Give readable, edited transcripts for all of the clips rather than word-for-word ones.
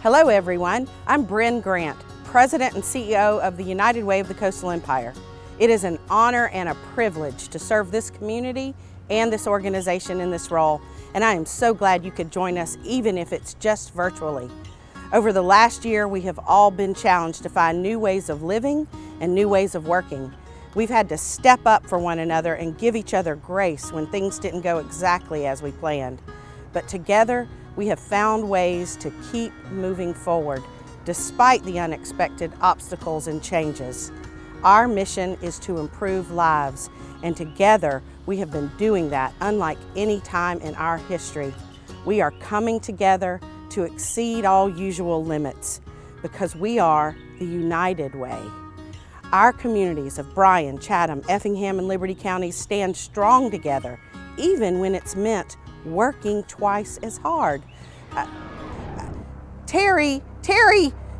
Hello everyone, I'm Bryn Grant, President and CEO of the United Way of the Coastal Empire. It is an honor and a privilege to serve this community and this organization in this role, and I am so glad you could join us even if it's just virtually. Over the last year, we have all been challenged to find new ways of living and new ways of working. We've had to step up for one another and give each other grace when things didn't go exactly as we planned. But together, we have found ways to keep moving forward despite the unexpected obstacles and changes. Our mission is to improve lives, and together we have been doing that unlike any time in our history. We are coming together to exceed all usual limits because we are the United Way. Our communities of Bryan, Chatham, Effingham, and Liberty counties stand strong together, even when it's meant working twice as hard. Terry,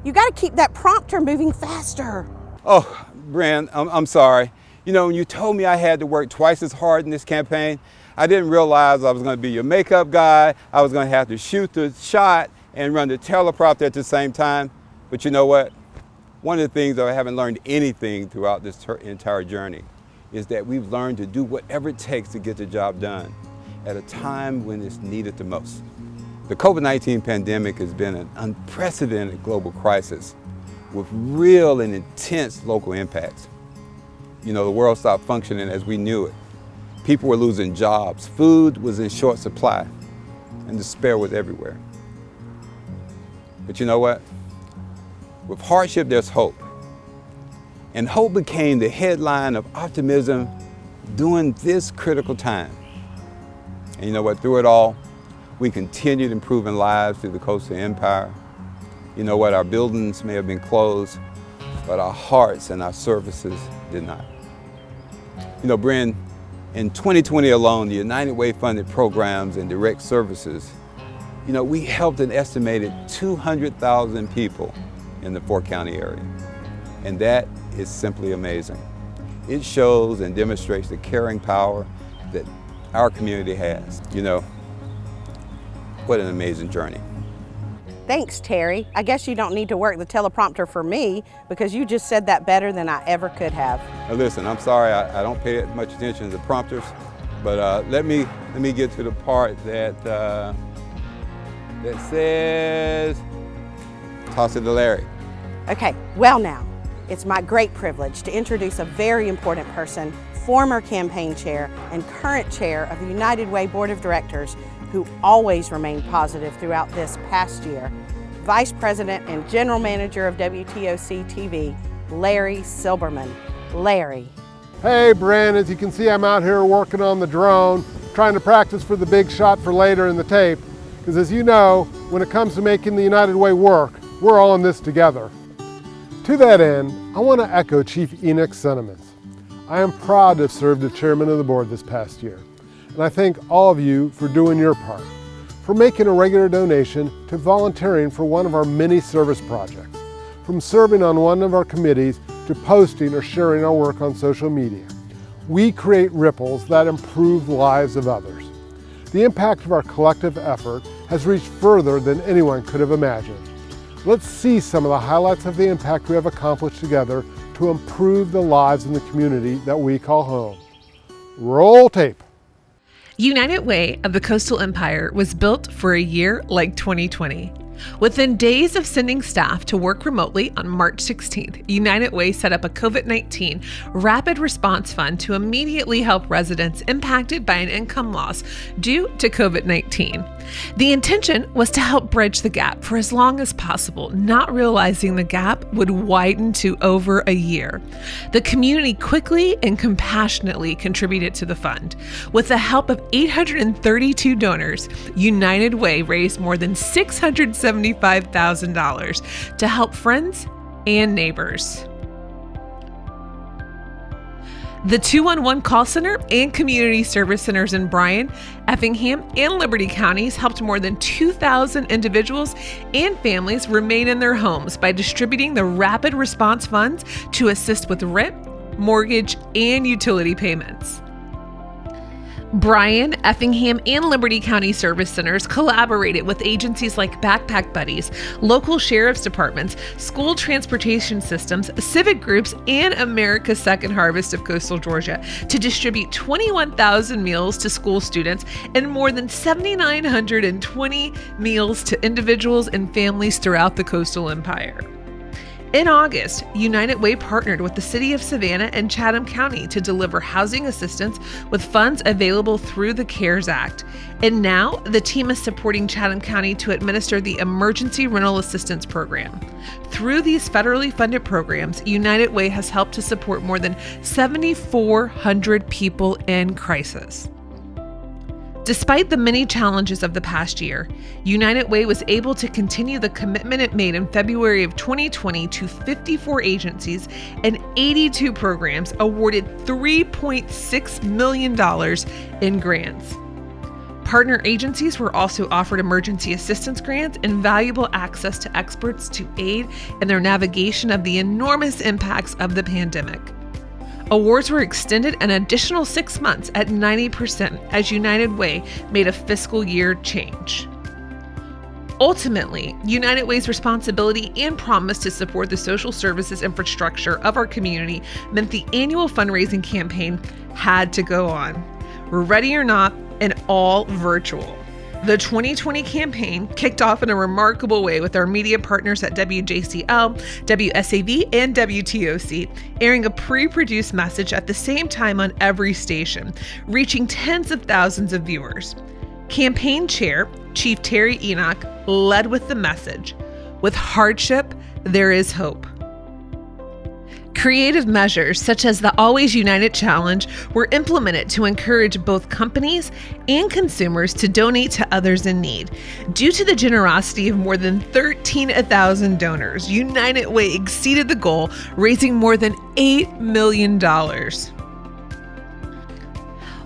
you got to keep that prompter moving faster. Oh, Bryn, I'm sorry. You know, when you told me I had to work twice as hard in this campaign, I didn't realize I was going to be your makeup guy. I was going to have to shoot the shot and run the teleprompter at the same time. But you know what? One of the things that I haven't learned anything throughout this entire journey is that we've learned to do whatever it takes to get the job done at a time when it's needed the most. The COVID-19 pandemic has been an unprecedented global crisis with real and intense local impacts. You know, the world stopped functioning as we knew it. People were losing jobs, food was in short supply, and despair was everywhere. But you know what? With hardship, there's hope. And hope became the headline of optimism during this critical time. And you know what? Through it all, we continued improving lives through the coastal empire. You know what? Our buildings may have been closed, but our hearts and our services did not. You know, Bryn, in 2020 alone, the United Way funded programs and direct services, you know, we helped an estimated 200,000 people in the four-county area. And that is simply amazing. It shows and demonstrates the caring power that our community has. You know, what an amazing journey. Thanks, Terry. I guess you don't need to work the teleprompter for me because you just said that better than I ever could have. Now listen, I'm sorry I don't pay that much attention to the prompters, but let me get to the part that says, toss it to Larry. Okay, well now, it's my great privilege to introduce a very important person, former campaign chair and current chair of the United Way Board of Directors, who always remained positive throughout this past year, Vice President and General Manager of WTOC TV, Larry Silberman. Larry. Hey, Bryn, as you can see, I'm out here working on the drone, trying to practice for the big shot for later in the tape, because as you know, when it comes to making the United Way work, we're all in this together. To that end, I want to echo Chief Enoch's sentiments. I am proud to have served as chairman of the board this past year. And I thank all of you for doing your part, for making a regular donation to volunteering for one of our many service projects, from serving on one of our committees to posting or sharing our work on social media. We create ripples that improve the lives of others. The impact of our collective effort has reached further than anyone could have imagined. Let's see some of the highlights of the impact we have accomplished together to improve the lives in the community that we call home. Roll tape. United Way of the Coastal Empire was built for a year like 2020. Within days of sending staff to work remotely on March 16th, United Way set up a COVID-19 rapid response fund to immediately help residents impacted by an income loss due to COVID-19. The intention was to help bridge the gap for as long as possible, not realizing the gap would widen to over a year. The community quickly and compassionately contributed to the fund. With the help of 832 donors, United Way raised more than $675,000 to help friends and neighbors. The 211 call center and community service centers in Bryan, Effingham, and Liberty counties helped more than 2,000 individuals and families remain in their homes by distributing the rapid response funds to assist with rent, mortgage, and utility payments. Bryan, Effingham, and Liberty County Service Centers collaborated with agencies like Backpack Buddies, local sheriff's departments, school transportation systems, civic groups, and America's Second Harvest of Coastal Georgia to distribute 21,000 meals to school students and more than 7,920 meals to individuals and families throughout the Coastal Empire. In August, United Way partnered with the City of Savannah and Chatham County to deliver housing assistance with funds available through the CARES Act. And now, the team is supporting Chatham County to administer the Emergency Rental Assistance Program. Through these federally funded programs, United Way has helped to support more than 7,400 people in crisis. Despite the many challenges of the past year, United Way was able to continue the commitment it made in February of 2020 to 54 agencies and 82 programs, awarded $3.6 million in grants. Partner agencies were also offered emergency assistance grants and valuable access to experts to aid in their navigation of the enormous impacts of the pandemic. Awards were extended an additional 6 months at 90% as United Way made a fiscal year change. Ultimately, United Way's responsibility and promise to support the social services infrastructure of our community meant the annual fundraising campaign had to go on. Ready or not, and all virtual. The 2020 campaign kicked off in a remarkable way with our media partners at WJCL, WSAV, and WTOC, airing a pre-produced message at the same time on every station, reaching tens of thousands of viewers. Campaign Chair, Chief Terry Enoch, led with the message, "With hardship, there is hope." Creative measures such as the Always United Challenge were implemented to encourage both companies and consumers to donate to others in need. Due to the generosity of more than 13,000 donors, United Way exceeded the goal, raising more than $8 million.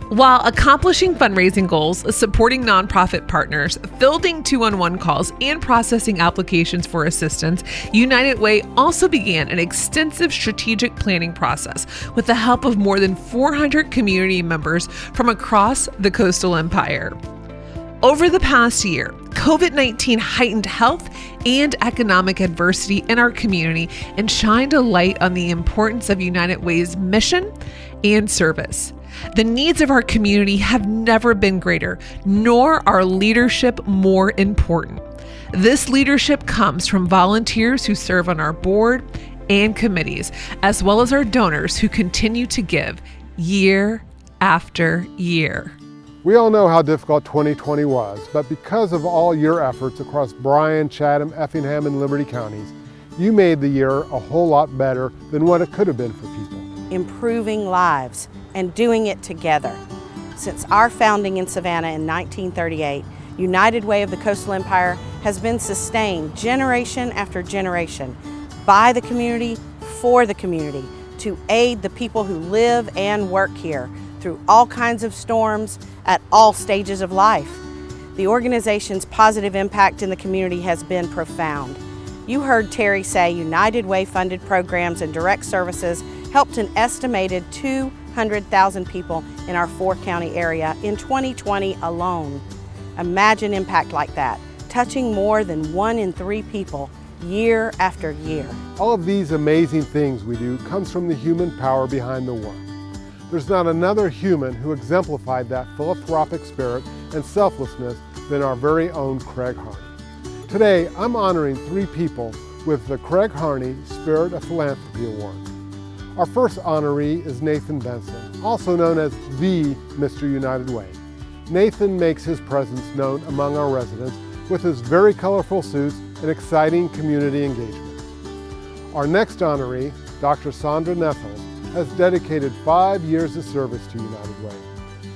While accomplishing fundraising goals, supporting nonprofit partners, fielding 211 calls, and processing applications for assistance, United Way also began an extensive strategic planning process with the help of more than 400 community members from across the Coastal Empire. Over the past year, COVID-19 heightened health and economic adversity in our community and shined a light on the importance of United Way's mission and service. The needs of our community have never been greater, nor our leadership more important. This leadership comes from volunteers who serve on our board and committees, as well as our donors who continue to give year after year. We all know how difficult 2020 was, but because of all your efforts across Bryan, Chatham, Effingham, and Liberty counties, you made the year a whole lot better than what it could have been for people. Improving lives and doing it together. Since our founding in Savannah in 1938, United Way of the Coastal Empire has been sustained generation after generation by the community, for the community, to aid the people who live and work here through all kinds of storms at all stages of life. The organization's positive impact in the community has been profound. You heard Terry say United Way funded programs and direct services helped an estimated 200,000 people in our 4-county area in 2020 alone. Imagine impact like that, touching more than 1 in 3 people year after year. All of these amazing things we do comes from the human power behind the work. There's not another human who exemplified that philanthropic spirit and selflessness than our very own Craig Harney. Today, I'm honoring 3 people with the Craig Harney Spirit of Philanthropy Award. Our first honoree is Nathan Benson, also known as the Mr. United Way. Nathan makes his presence known among our residents with his very colorful suits and exciting community engagements. Our next honoree, Dr. Sandra Neffels, has dedicated 5 years of service to United Way.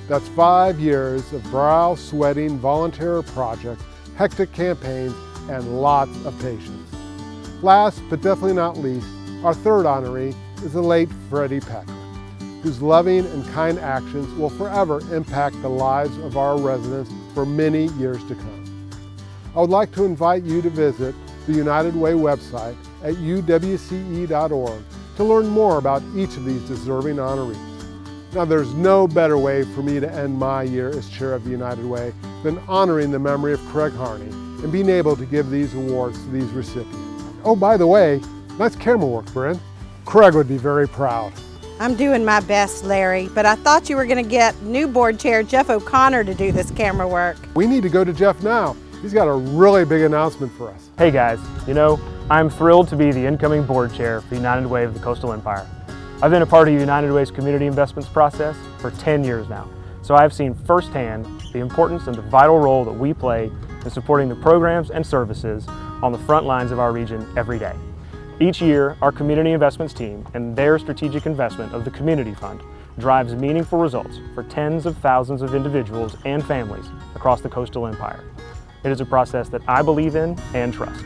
That's 5 years of brow-sweating volunteer projects, hectic campaigns, and lots of patience. Last, but definitely not least, our third honoree is the late Freddie Packer, whose loving and kind actions will forever impact the lives of our residents for many years to come. I would like to invite you to visit the United Way website at uwce.org to learn more about each of these deserving honorees. Now, there's no better way for me to end my year as chair of the United Way than honoring the memory of Craig Harney and being able to give these awards to these recipients. Oh, by the way, nice camera work, Bryn. Craig would be very proud. I'm doing my best, Larry, but I thought you were going to get new board chair Jeff O'Connor to do this camera work. We need to go to Jeff now. He's got a really big announcement for us. Hey guys, I'm thrilled to be the incoming board chair for United Way of the Coastal Empire. I've been a part of United Way's community investments process for 10 years now, so I've seen firsthand the importance and the vital role that we play in supporting the programs and services on the front lines of our region every day. Each year, our community investments team and their strategic investment of the Community Fund drives meaningful results for tens of thousands of individuals and families across the Coastal Empire. It is a process that I believe in and trust.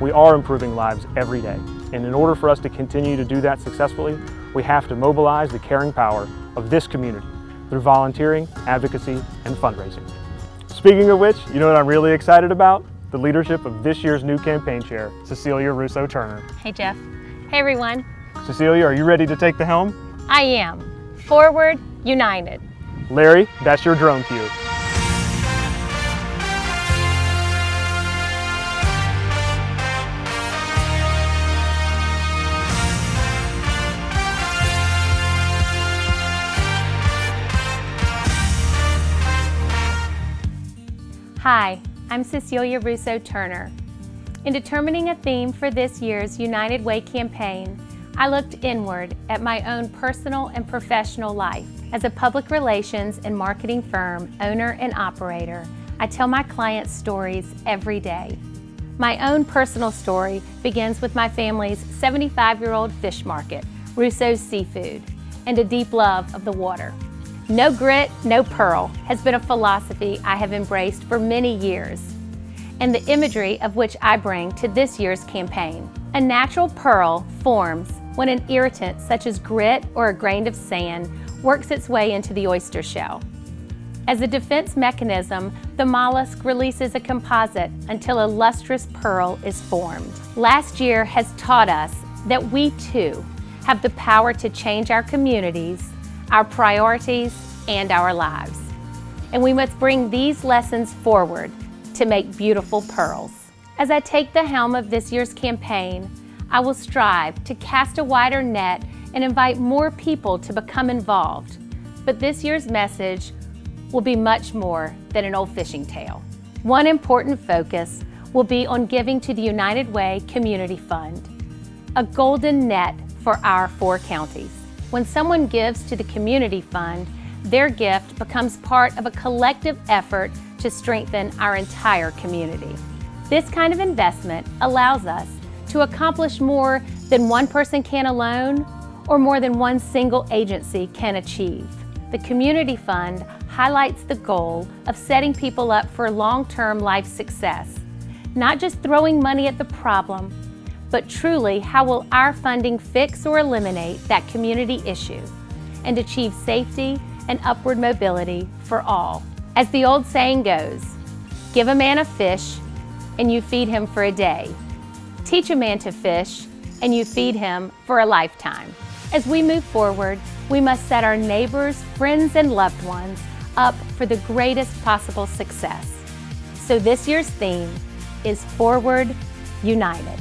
We are improving lives every day, and in order for us to continue to do that successfully, we have to mobilize the caring power of this community through volunteering, advocacy, and fundraising. Speaking of which, you know what I'm really excited about? The leadership of this year's new campaign chair, Cecilia Russo-Turner. Hey Jeff. Hey everyone. Cecilia, are you ready to take the helm? I am. Forward, united. Larry, that's your drone cue. Hi, I'm Cecilia Russo-Turner. In determining a theme for this year's United Way campaign, I looked inward at my own personal and professional life. As a public relations and marketing firm owner and operator, I tell my clients stories every day. My own personal story begins with my family's 75-year-old fish market, Russo's Seafood, and a deep love of the water. No grit, no pearl has been a philosophy I have embraced for many years, and the imagery of which I bring to this year's campaign. A natural pearl forms when an irritant such as grit or a grain of sand works its way into the oyster shell. As a defense mechanism, the mollusk releases a composite until a lustrous pearl is formed. Last year has taught us that we too have the power to change our communities, our priorities, and our lives. And we must bring these lessons forward to make beautiful pearls. As I take the helm of this year's campaign, I will strive to cast a wider net and invite more people to become involved. But this year's message will be much more than an old fishing tale. One important focus will be on giving to the United Way Community Fund, a golden net for our 4 counties. When someone gives to the Community Fund, their gift becomes part of a collective effort to strengthen our entire community. This kind of investment allows us to accomplish more than one person can alone or more than one single agency can achieve. The Community Fund highlights the goal of setting people up for long-term life success, not just throwing money at the problem, but truly how will our funding fix or eliminate that community issue and achieve safety and upward mobility for all. As the old saying goes, give a man a fish and you feed him for a day. Teach a man to fish and you feed him for a lifetime. As we move forward, we must set our neighbors, friends, and loved ones up for the greatest possible success. So this year's theme is Forward, United.